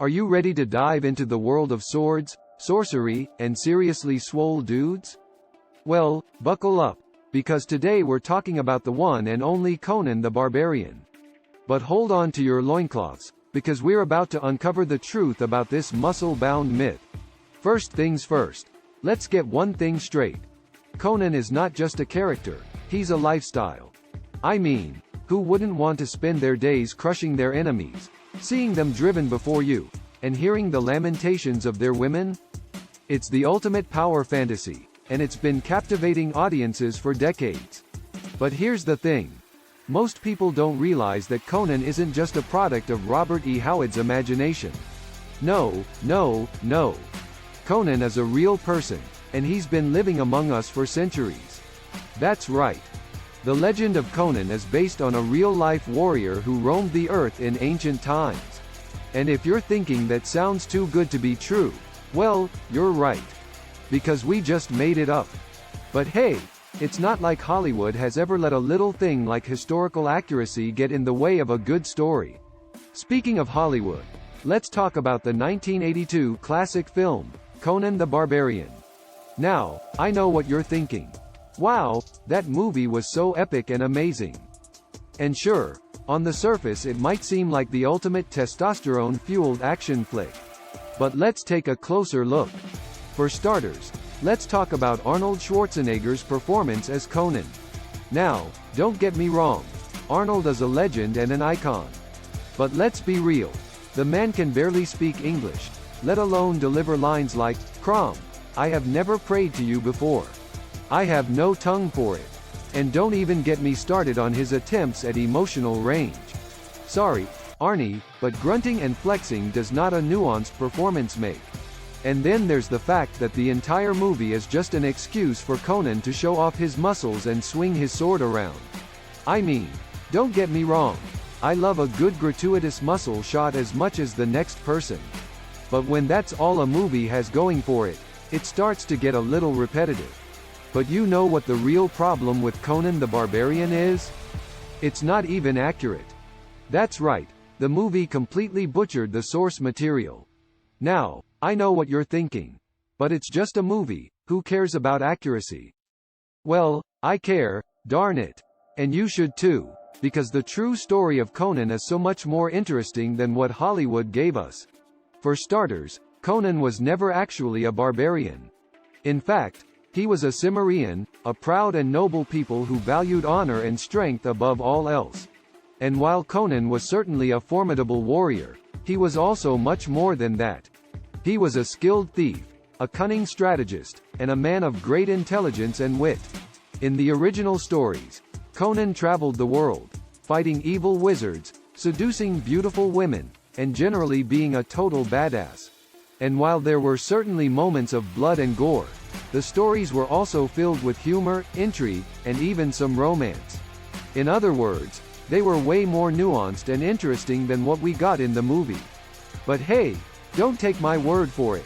Are you ready to dive into the world of swords, sorcery, and seriously swole dudes? Well, buckle up, because today we're talking about the one and only Conan the Barbarian. But hold on to your loincloths, because we're about to uncover the truth about this muscle-bound myth. First things first, let's get one thing straight. Conan is not just a character, he's a lifestyle. I mean, who wouldn't want to spend their days crushing their enemies, seeing them driven before you, and hearing the lamentations of their women? It's the ultimate power fantasy, and it's been captivating audiences for decades. But here's the thing. Most people don't realize that Conan isn't just a product of Robert E. Howard's imagination. No. Conan is a real person, and he's been living among us for centuries. That's right. The legend of Conan is based on a real-life warrior who roamed the earth in ancient times. And if you're thinking that sounds too good to be true, well, you're right. Because we just made it up. But hey, it's not like Hollywood has ever let a little thing like historical accuracy get in the way of a good story. Speaking of Hollywood, let's talk about the 1982 classic film, Conan the Barbarian. Now, I know what you're thinking. Wow, that movie was so epic and amazing. And sure, on the surface it might seem like the ultimate testosterone-fueled action flick. But let's take a closer look. For starters, let's talk about Arnold Schwarzenegger's performance as Conan. Now, don't get me wrong, Arnold is a legend and an icon. But let's be real, the man can barely speak English, let alone deliver lines like, "Crom, I have never prayed to you before. I have no tongue for it." And don't even get me started on his attempts at emotional range. Sorry, Arnie, but grunting and flexing does not a nuanced performance make. And then there's the fact that the entire movie is just an excuse for Conan to show off his muscles and swing his sword around. I mean, don't get me wrong, I love a good gratuitous muscle shot as much as the next person. But when that's all a movie has going for it, it starts to get a little repetitive. But you know what the real problem with Conan the Barbarian is? It's not even accurate. That's right, the movie completely butchered the source material. Now, I know what you're thinking. But it's just a movie, who cares about accuracy? Well, I care, darn it. And you should too, because the true story of Conan is so much more interesting than what Hollywood gave us. For starters, Conan was never actually a barbarian. In fact, he was a Cimmerian, a proud and noble people who valued honor and strength above all else. And while Conan was certainly a formidable warrior, he was also much more than that. He was a skilled thief, a cunning strategist, and a man of great intelligence and wit. In the original stories, Conan traveled the world, fighting evil wizards, seducing beautiful women, and generally being a total badass. And while there were certainly moments of blood and gore, the stories were also filled with humor, intrigue, and even some romance. In other words, they were way more nuanced and interesting than what we got in the movie. But hey, don't take my word for it.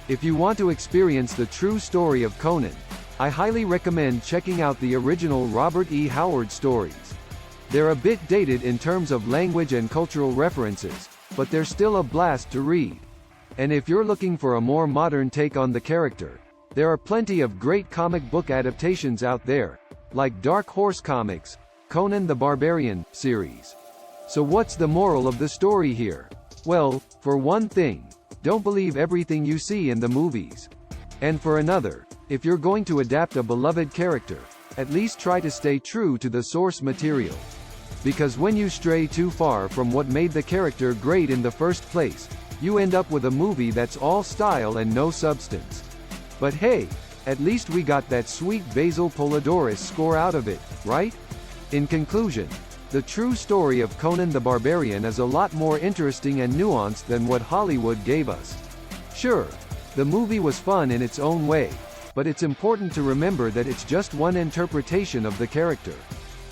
If you want to experience the true story of Conan, I highly recommend checking out the original Robert E. Howard stories. They're a bit dated in terms of language and cultural references, but they're still a blast to read. And if you're looking for a more modern take on the character, there are plenty of great comic book adaptations out there, like Dark Horse Comics' Conan the Barbarian series. So what's the moral of the story here? Well, for one thing, don't believe everything you see in the movies. And for another, if you're going to adapt a beloved character, at least try to stay true to the source material. Because when you stray too far from what made the character great in the first place, you end up with a movie that's all style and no substance. But hey, at least we got that sweet Basil Polidorus score out of it, right? In conclusion, the true story of Conan the Barbarian is a lot more interesting and nuanced than what Hollywood gave us. Sure, the movie was fun in its own way, but it's important to remember that it's just one interpretation of the character.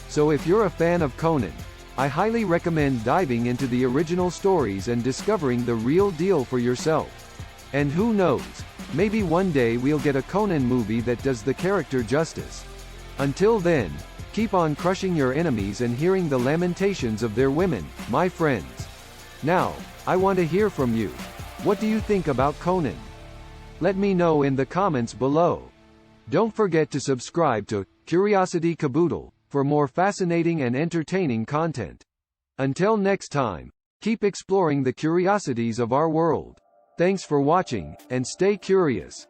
So if you're a fan of Conan, I highly recommend diving into the original stories and discovering the real deal for yourself. And who knows, maybe one day we'll get a Conan movie that does the character justice. Until then, keep on crushing your enemies and hearing the lamentations of their women, my friends. Now, I want to hear from you. What do you think about Conan? Let me know in the comments below. Don't forget to subscribe to Curiosity Caboodle for more fascinating and entertaining content. Until next time, keep exploring the curiosities of our world. Thanks for watching, and stay curious.